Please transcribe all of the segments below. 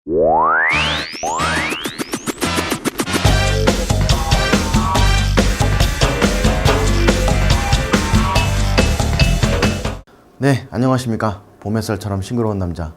네, 안녕하십니까. 봄 햇살처럼 싱그러운 남자,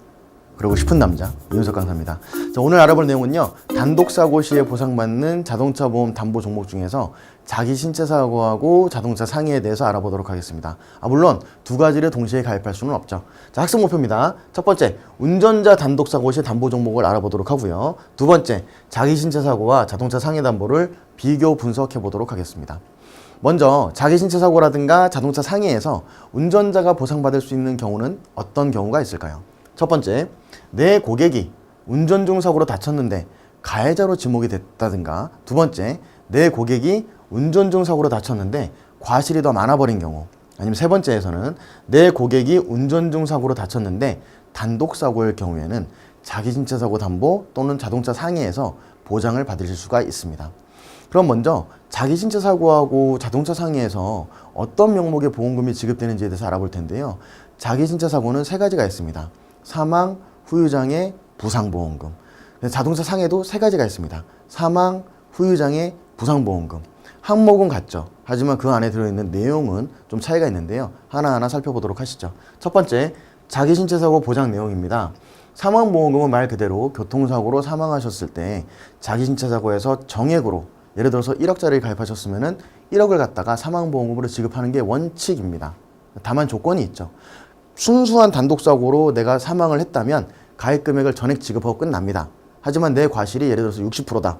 그러고 싶은 남자 이윤석 강사입니다. 자, 오늘 알아볼 내용은요, 단독사고 시에 보상받는 자동차 보험 담보 종목 중에서 자기 신체 사고하고 자동차 상해에 대해서 알아보도록 하겠습니다. 물론 두 가지를 동시에 가입할 수는 없죠. 자, 학습 목표입니다. 첫 번째, 운전자 단독사고 시 담보 종목을 알아보도록 하고요. 두 번째, 자기 신체 사고와 자동차 상해 담보를 비교 분석해 보도록 하겠습니다. 먼저 자기 신체 사고라든가 자동차 상해에서 운전자가 보상받을 수 있는 경우는 어떤 경우가 있을까요? 첫 번째, 내 고객이 운전 중 사고로 다쳤는데 가해자로 지목이 됐다든가, 두 번째, 내 고객이 운전 중 사고로 다쳤는데 과실이 더 많아버린 경우, 아니면 세 번째에서는 내 고객이 운전 중 사고로 다쳤는데 단독 사고일 경우에는 자기 신체 사고 담보 또는 자동차 상해에서 보장을 받으실 수가 있습니다. 그럼 먼저 자기 신체 사고하고 자동차 상해에서 어떤 명목의 보험금이 지급되는지에 대해서 알아볼 텐데요. 자기 신체 사고는 세 가지가 있습니다. 사망, 후유장애, 부상보험금. 자동차 상해도 세 가지가 있습니다. 사망, 후유장애, 부상보험금. 항목은 같죠. 하지만 그 안에 들어있는 내용은 좀 차이가 있는데요. 하나하나 살펴보도록 하시죠. 첫 번째, 자기 신체 사고 보장 내용입니다. 사망보험금은 말 그대로 교통사고로 사망하셨을 때 자기 신체 사고에서 정액으로, 예를 들어서 1억짜리를 가입하셨으면 1억을 갖다가 사망보험금으로 지급하는 게 원칙입니다. 다만 조건이 있죠. 순수한 단독사고로 내가 사망을 했다면 가입금액을 전액 지급하고 끝납니다. 하지만 내 과실이 예를 들어서 60%다.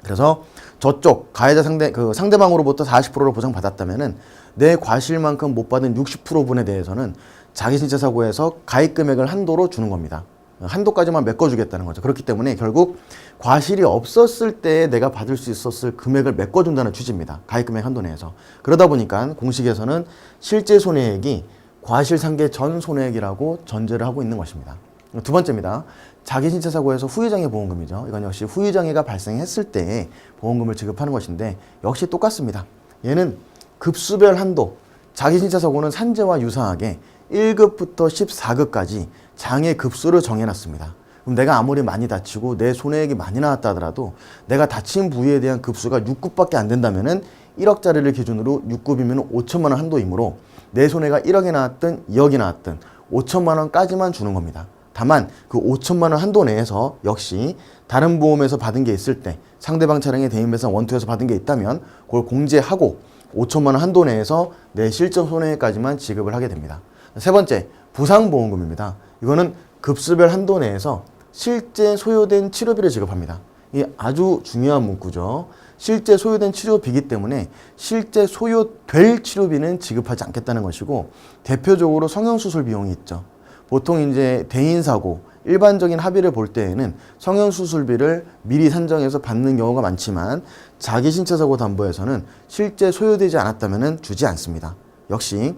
그래서 저쪽 가해자 상대방으로부터 40%를 보상받았다면 내 과실만큼 못 받은 60%분에 대해서는 자기 신체 사고에서 가입금액을 한도로 주는 겁니다. 한도까지만 메꿔주겠다는 거죠. 그렇기 때문에 결국 과실이 없었을 때 내가 받을 수 있었을 금액을 메꿔준다는 취지입니다. 가입금액 한도 내에서. 그러다 보니까 공식에서는 실제 손해액이 과실상계 전 손해액이라고 전제를 하고 있는 것입니다. 두 번째입니다. 자기 신체 사고에서 후유장애 보험금이죠. 이건 역시 후유장애가 발생했을 때 보험금을 지급하는 것인데 역시 똑같습니다. 얘는 급수별 한도, 자기 신체 사고는 산재와 유사하게 1급부터 14급까지 장애 급수를 정해놨습니다. 그럼 내가 아무리 많이 다치고 내 손해액이 많이 나왔다 하더라도 내가 다친 부위에 대한 급수가 6급밖에 안 된다면은 1억짜리를 기준으로 6급이면 5천만 원 한도이므로 내 손해가 1억이 나왔든 2억이 나왔든 5천만 원까지만 주는 겁니다. 다만 그 5천만 원 한도 내에서 역시 다른 보험에서 받은 게 있을 때, 상대방 차량의 대인배상 원투에서 받은 게 있다면 그걸 공제하고 5천만 원 한도 내에서 내 실적 손해까지만 지급을 하게 됩니다. 세 번째, 부상보험금입니다. 이거는 급수별 한도 내에서 실제 소요된 치료비를 지급합니다. 이게 아주 중요한 문구죠. 실제 소요된 치료비이기 때문에 실제 소요될 치료비는 지급하지 않겠다는 것이고, 대표적으로 성형수술 비용이 있죠. 보통 이제 대인사고, 일반적인 합의를 볼 때에는 성형수술비를 미리 산정해서 받는 경우가 많지만 자기 신체 사고 담보에서는 실제 소요되지 않았다면 주지 않습니다. 역시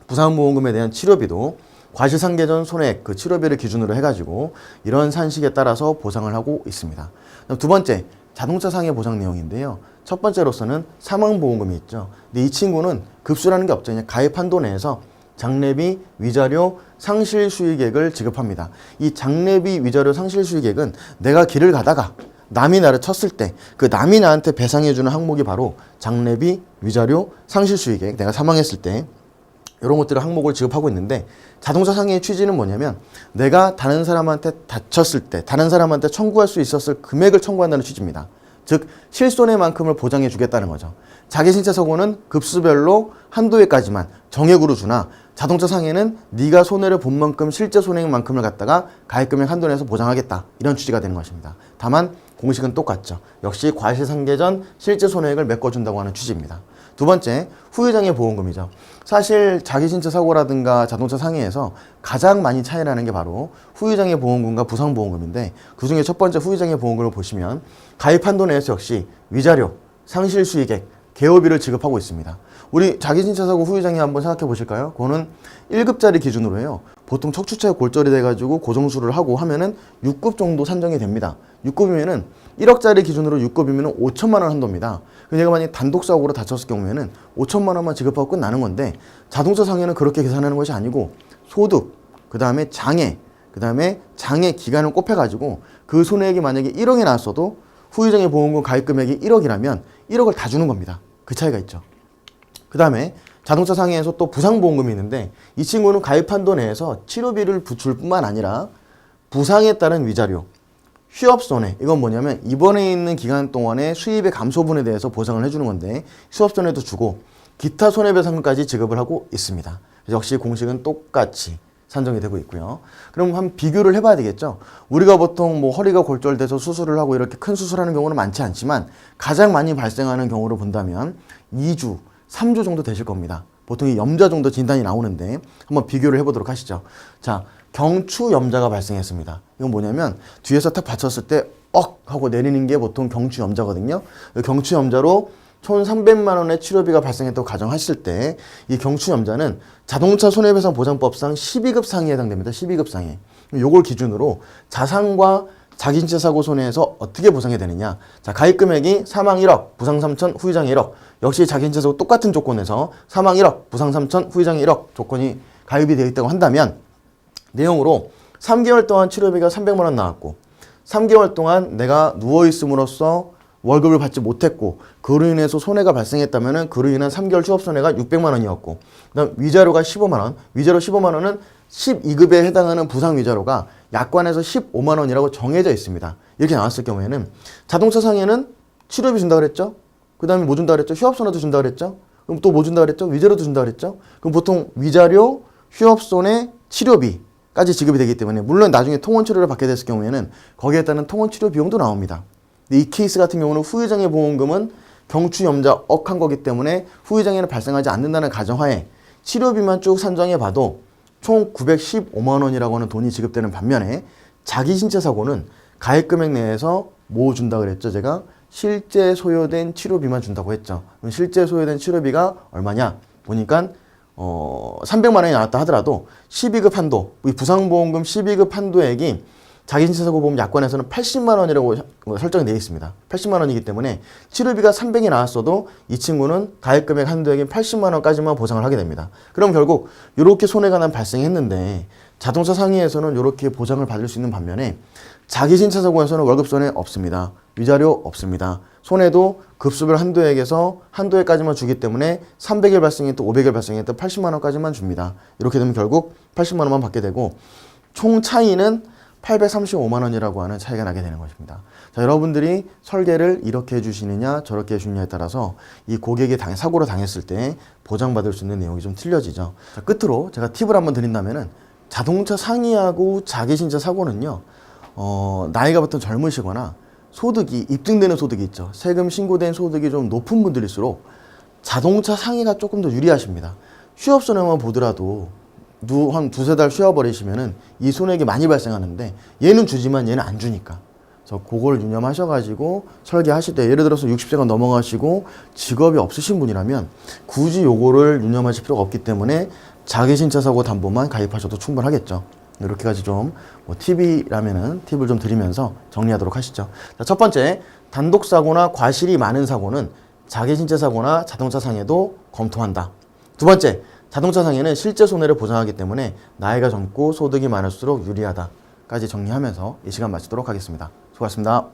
부상보험금에 대한 치료비도 과실상계전 손해액, 그 치료비를 기준으로 해가지고 이런 산식에 따라서 보상을 하고 있습니다. 두 번째, 자동차 상해 보상 내용인데요. 첫 번째로서는 사망보험금이 있죠. 근데 이 친구는 급수라는 게 없죠. 그냥 가입 한도 내에서 장례비, 위자료, 상실수익액을 지급합니다. 이 장례비, 위자료, 상실수익액은 내가 길을 가다가 남이 나를 쳤을 때 그 남이 나한테 배상해주는 항목이 바로 장례비, 위자료, 상실수익액, 내가 사망했을 때 이런 것들을 항목을 지급하고 있는데, 자동차 상해의 취지는 뭐냐면 내가 다른 사람한테 다쳤을 때 다른 사람한테 청구할 수 있었을 금액을 청구한다는 취지입니다. 즉 실손해만큼을 보장해 주겠다는 거죠. 자기 신체 사고는 급수별로 한도에까지만 정액으로 주나, 자동차 상해는 네가 손해를 본 만큼 실제 손해액만큼을 갖다가 가입금액 한도 내에서 보장하겠다, 이런 취지가 되는 것입니다. 다만 공식은 똑같죠. 역시 과실상계전 실제 손해액을 메꿔준다고 하는 취지입니다. 두 번째, 후유장애 보험금이죠. 사실 자기 신체 사고라든가 자동차 상해에서 가장 많이 차이 나는 게 바로 후유장애 보험금과 부상보험금인데, 그 중에 첫 번째 후유장애 보험금을 보시면 가입 한도 내에서 역시 위자료, 상실수익액, 개업비를 지급하고 있습니다. 우리 자기 신체 사고 후유장애 한번 생각해 보실까요? 그거는 1급짜리 기준으로 해요. 보통 척추차에 골절이 돼가지고 고정수술을 하고 하면은 6급 정도 산정이 됩니다. 6급이면은 1억짜리 기준으로 6급이면은 5천만 원 한도입니다. 내가 만약 단독사고로 다쳤을 경우에는 5천만 원만 지급하고 끝나는 건데, 자동차 상해는 그렇게 계산하는 것이 아니고 소득, 그 다음에 장애, 그 다음에 장애 기간을 곱해가지고 그 손해액이 만약에 1억이 나왔어도 후유장애 보험금 가입 금액이 1억이라면 1억을 다 주는 겁니다. 그 차이가 있죠. 그 다음에 자동차 상해에서 또 부상보험금이 있는데 이 친구는 가입 한도 내에서 치료비를 줄 뿐만 아니라 부상에 따른 위자료, 휴업손해, 이건 뭐냐면 입원해 있는 기간 동안의 수입의 감소분에 대해서 보상을 해주는 건데 휴업손해도 주고 기타 손해배상까지 지급을 하고 있습니다. 역시 공식은 똑같이 산정이 되고 있고요. 그럼 한번 비교를 해봐야 되겠죠. 우리가 보통 뭐 허리가 골절돼서 수술을 하고 이렇게 큰 수술하는 경우는 많지 않지만 가장 많이 발생하는 경우로 본다면 2주, 3주 정도 되실 겁니다. 보통 이 염좌 정도 진단이 나오는데 한번 비교를 해보도록 하시죠. 자, 경추염좌가 발생했습니다. 이건 뭐냐면 뒤에서 탁 받쳤을 때 하고 내리는 게 보통 경추염좌거든요. 경추염좌로 1,300만 원의 치료비가 발생했다고 가정하실 때 이 경추염좌는 자동차 손해배상 보장법상 12급 상해에 해당됩니다. 12급 상해. 요걸 기준으로 자상과 자기신체 사고 손해에서 어떻게 보상이 되느냐. 자, 가입 금액이 사망 1억, 부상 3천, 후유장애 1억. 역시 자기신체 사고 똑같은 조건에서 사망 1억, 부상 3천, 후유장애 1억 조건이 가입이 되어 있다고 한다면 내용으로 3개월 동안 치료비가 300만 원 나왔고 3개월 동안 내가 누워있음으로써 월급을 받지 못했고 그로 인해서 손해가 발생했다면 그로 인한 3개월 휴업손해가 600만 원이었고 그다음 위자료가 15만 원, 위자료 15만 원은 12급에 해당하는 부상위자료가 약관에서 15만 원이라고 정해져 있습니다. 이렇게 나왔을 경우에는 자동차 상해는 치료비 준다고 그랬죠? 그 다음에 뭐 준다고 그랬죠? 휴업손해도 준다고 그랬죠? 그럼 또 뭐 준다고 그랬죠? 위자료도 준다고 그랬죠? 그럼 보통 위자료, 휴업손해, 치료비까지 지급이 되기 때문에 물론 나중에 통원치료를 받게 됐을 경우에는 거기에 따른 통원치료 비용도 나옵니다. 근데 이 케이스 같은 경우는 후유장애 보험금은 경추염좌 억한 거기 때문에 후유장애는 발생하지 않는다는 가정하에 치료비만 쭉 산정해 봐도 총 915만 원이라고 하는 돈이 지급되는 반면에 자기신체 사고는 가입 금액 내에서 뭐 준다 그랬죠? 제가 실제 소요된 치료비만 준다고 했죠. 그럼 실제 소요된 치료비가 얼마냐? 보니까 300만 원이 나왔다 하더라도 12급 한도, 이 부상보험금 12급 한도액이 자기신체 사고 보험 약관에서는 80만 원이라고 설정이 되어 있습니다. 80만 원이기 때문에 치료비가 300이 나왔어도 이 친구는 가입 금액 한도액인 80만 원까지만 보상을 하게 됩니다. 그럼 결국 이렇게 손해가 난 발생했는데 자동차 상해에서는 이렇게 보상을 받을 수 있는 반면에 자기신체 사고에서는 월급 손해 없습니다. 위자료 없습니다. 손해도 급수별 한도액에서 한도액까지만 주기 때문에 300일 발생했던 500일 발생했던 80만 원까지만 줍니다. 이렇게 되면 결국 80만 원만 받게 되고 총 차이는 835만 원이라고 하는 차이가 나게 되는 것입니다. 자, 여러분들이 설계를 이렇게 해주시느냐 저렇게 해주느냐에 따라서 이 고객이 사고를 당했을 때 보장받을 수 있는 내용이 좀 틀려지죠. 자, 끝으로 제가 팁을 한번 드린다면은 자동차 상해하고 자기신체 사고는요, 나이가 보통 젊으시거나 소득이 입증되는 소득이 있죠. 세금 신고된 소득이 좀 높은 분들일수록 자동차 상해가 조금 더 유리하십니다. 휴업손해만 보더라도 한 두세 달 쉬어버리시면은 이 손해액이 많이 발생하는데 얘는 주지만 얘는 안 주니까. 그래서 그걸 유념하셔가지고 설계하실 때 예를 들어서 60세가 넘어가시고 직업이 없으신 분이라면 굳이 요거를 유념하실 필요가 없기 때문에 자기신체 사고 담보만 가입하셔도 충분하겠죠. 이렇게까지 좀 팁이라면은 팁을 좀 드리면서 정리하도록 하시죠. 자, 첫 번째, 단독 사고나 과실이 많은 사고는 자기신체 사고나 자동차 상해도 검토한다. 두 번째, 자동차 상해는 실제 손해를 보장하기 때문에 나이가 젊고 소득이 많을수록 유리하다까지 정리하면서 이 시간 마치도록 하겠습니다. 수고하셨습니다.